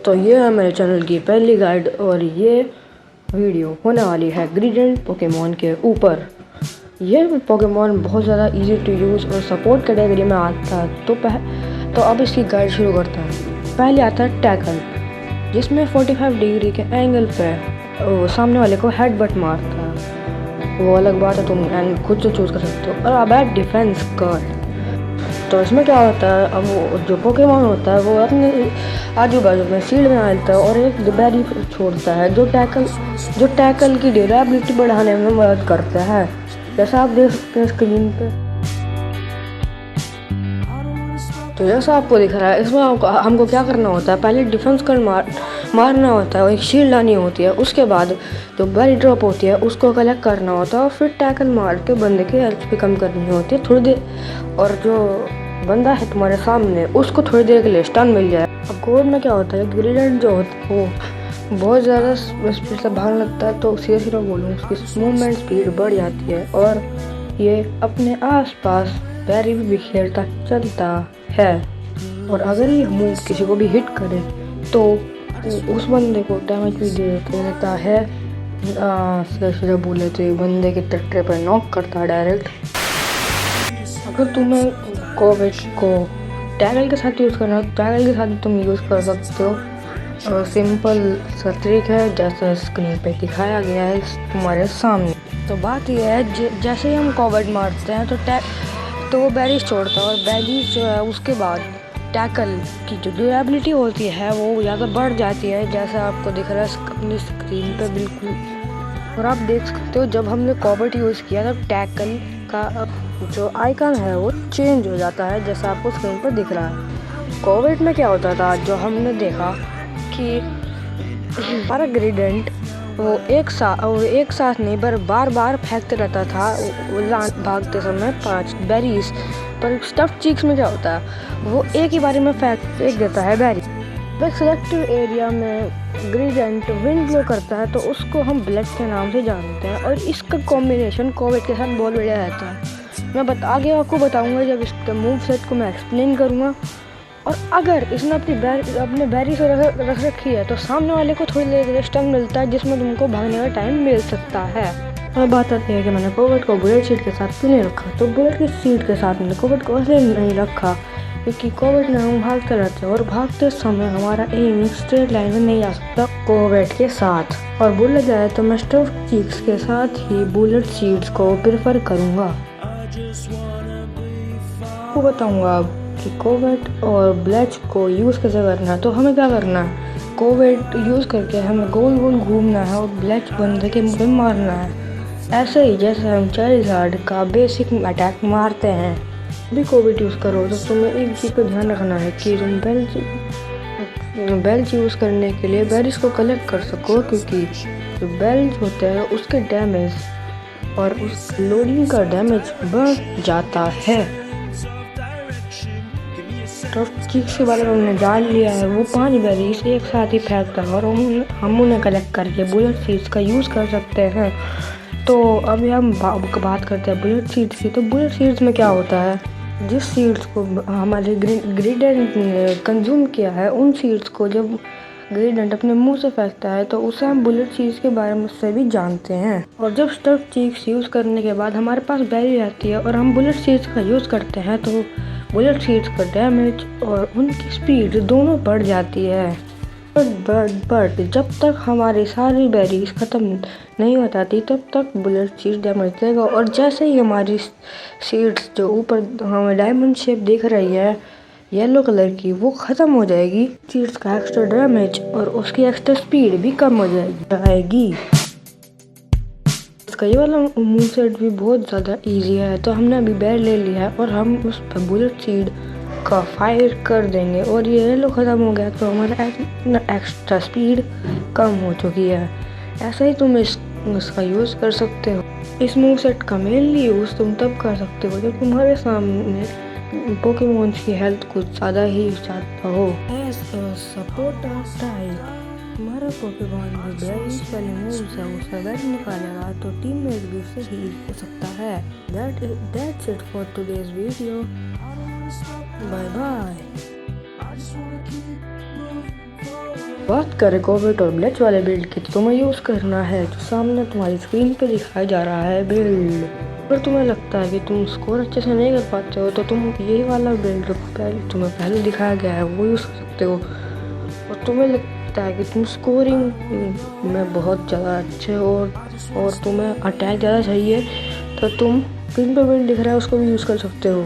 तो ये है मेरे चैनल की पहली गाइड और ये वीडियो होने वाली है ग्रेडिएंट पोकेमॉन के ऊपर। ये पोकेमॉन बहुत ज़्यादा इजी टू यूज़ और सपोर्ट कैटेगरी में आता है। तो अब इसकी गाइड शुरू करता है। पहले आता है टैकल, जिसमें 45 डिग्री के एंगल पे सामने वाले को हेडबट मारता है। वो अलग बात है, तुम खुद से चूज़ कर सकते हो। और अब है डिफेंस कार्ड। तो इसमें क्या होता है, अब वो जो पोकेमॉन होता है वो अपने आजू बाजू में शील्ड में डालता है और एक बैरी छोड़ता है जो टैकल की ड्यूरेबिलिटी बढ़ाने में मदद करता है, जैसा आप देख सकते हैं स्क्रीन पे। तो जैसा आपको दिख रहा है, इसमें हमको क्या करना होता है, पहले डिफेंस कर मारना होता है और एक शील्ड लानी होती है। उसके बाद जो बैरी ड्रॉप होती है उसको कलेक्ट करना होता है और फिर टैकल मार के बंदे की हेल्थ भी कम करनी होती है थोड़ी देर। और जो बंदा है तुम्हारे सामने उसको थोड़ी देर के लिए स्टन मिल जाए। अब कोड में क्या होता है, ग्रेडिएंट जो होता है वो बहुत ज़्यादा स्पीड से भागने लगता है, तो सीधा बोलूँ उसकी मूवमेंट स्पीड बढ़ जाती है और ये अपने आसपास बैरी भी बिखेरता चलता है। और अगर ये मूव किसी को भी हिट करे तो उस बंदे को डैमेज भी दे देता है। सीधा बोले तो बंदे के टट्टे पर नॉक करता है डायरेक्ट। अगर तुम्हें कोविड को टैगल के साथ यूज़ करना है, टैगल के साथ तुम यूज़ कर सकते हो। सिंपल सा ट्रिक है, जैसा स्क्रीन पे दिखाया गया है तुम्हारे सामने। तो बात यह है, जैसे ही हम कोविड मारते हैं तो वो बैरीज छोड़ता है और बैरीज जो है उसके बाद टैकल की जो ड्यूरेबिलिटी होती है वो ज़्यादा बढ़ जाती है, जैसा आपको दिख रहा है अपनी स्क्रीन पे बिल्कुल। और आप देख सकते हो जब हमने कोविड यूज़ किया तब टैकल का जो आइकन है वो चेंज हो जाता है, जैसा आपको स्क्रीन पर दिख रहा है। कोविड में क्या होता था, जो हमने देखा कि हमारा ग्रेडिएंट वो एक साथ नहीं पर बार बार फेंकते रहता था भागते समय 5 बेरीज। पर स्टफ चीक्स में क्या होता है, वो एक ही बारी में फेंक देता है बेरी। एक सिलेक्टिव एरिया में ग्रेडिएंट विंड ब्लो करता है तो उसको हम ब्लड के नाम से जानते हैं। और इसका कॉम्बिनेशन कोविड के साथ बहुत बढ़िया रहता है। मैं आगे आपको बताऊंगा जब इसके मूव सेट को मैं एक्सप्लेन करूंगा। और अगर इसने अपने बैरी से रख रखी है तो सामने वाले को थोड़ी देर स्टन मिलता है, जिसमें तुमको भागने का टाइम मिल सकता है। और बात आती है कि मैंने कोविड को बुलेट सीड के साथ क्यों नहीं रखा। तो बुलेट की सीड के साथ मैंने कोविड को इसलिए नहीं रखा क्योंकि कोविड में हम भागते रहते हैं और भागते समय हमारा एम स्ट्रेट लाइन में नहीं आ सकता कोविड के साथ। और बोला जाए तो मैं स्टफ चीक्स के साथ ही बुलेट सीड्स को प्रेफर करूँगा। आपको बताऊँगा कि कोविड और ब्लैच को यूज़ कैसे करना है। तो हमें क्या करना है, कोविड यूज़ करके हमें गोल गोल घूमना है और ब्लैच बंदे के मुँह पे मारना है, ऐसे ही जैसे हम चार्जर्ड का बेसिक अटैक मारते हैं। भी कोविड यूज़ करो तो तुम्हें एक चीज़ पर ध्यान रखना है कि तुम बेल्ट यूज़ करने के लिए बेरीज को कलेक्ट कर सको, क्योंकि जो बेल्ट होते हैं उसके डैमेज और उस लोडिंग का डैमेज बढ़ जाता है। स्टफ चीक्स के बारे में हमने जान लिया है, वो 5 बेरीज एक साथ ही फेंकता है और हम उन्हें कलेक्ट करके बुलेट सीड्स का यूज़ कर सकते हैं। तो अभी हम बात करते हैं बुलेट सीड्स की। तो बुलेट सीड्स में क्या होता है, जिस सीड्स को हमारे ग्रेडिएंट ने कंज्यूम किया है उन सीड्स को जब ग्रेडिएंट अपने मुंह से फेंकता है तो उसे हम बुलेट सीड्स के बारे में से भी जानते हैं। और जब स्टफ चीक्स यूज़ करने के बाद हमारे पास बैरी रहती है और हम बुलेट सीड्स का यूज़ करते हैं तो बुलेट सीड्स का डैमेज और उनकी स्पीड दोनों बढ़ जाती है। बट जब तक हमारी सारी बैरीज ख़त्म नहीं हो जाती तब तक बुलेट सीड्स डैमेज देगा। और जैसे ही हमारी सीड्स जो ऊपर हमें डायमंड शेप दिख रही है येलो कलर की, वो ख़त्म हो जाएगी, सीड्स का एक्स्ट्रा डैमेज और उसकी एक्स्ट्रा स्पीड भी कम हो जाएगी। इसका ये वाला मूव सेट भी बहुत ज़्यादा इजी है। तो हमने अभी बैर ले लिया है और हम उस पर बुलेट सीड का फायर कर देंगे और ये येलो ख़त्म हो गया तो हमारा एक्स्ट्रा स्पीड कम हो चुकी है। ऐसा ही तुम इसका यूज़ कर सकते हो। इस मूव सेट का मेनली यूज़ तुम तब कर सकते हो जब तुम्हारे सामने पोकेमॉन्स की हेल्थ कुछ ज़्यादा ही ज़्यादा हो। एज सपोर्ट ऑफ टाइप हमारा पोकेमॉन जो बेरीज वाले मूव्स है उसका बैट निकालेगा तो टीममेट भी उससे हील हो सकता है। That's it for today's video. Bye bye. बात करें कोविड और ब्लेच वाले बिल्ड की, तो तुम्हें यूज़ करना है जो सामने तुम्हारी स्क्रीन पे दिखाया जा रहा है बिल्ड। अगर तुम्हें लगता है कि तुम स्कोर अच्छे से नहीं कर पाते हो तो तुम यही वाला बिल्ड तुम्हें पहले दिखाया गया है वो यूज़ कर सकते हो। और तुम्हें लगता है कि तुम स्कोरिंग में बहुत ज़्यादा अच्छे हो और तुम्हें अटैक ज़्यादा चाहिए तो तुम स्क्रीन पे बिल्ड दिख रहा है उसको भी यूज़ कर सकते हो।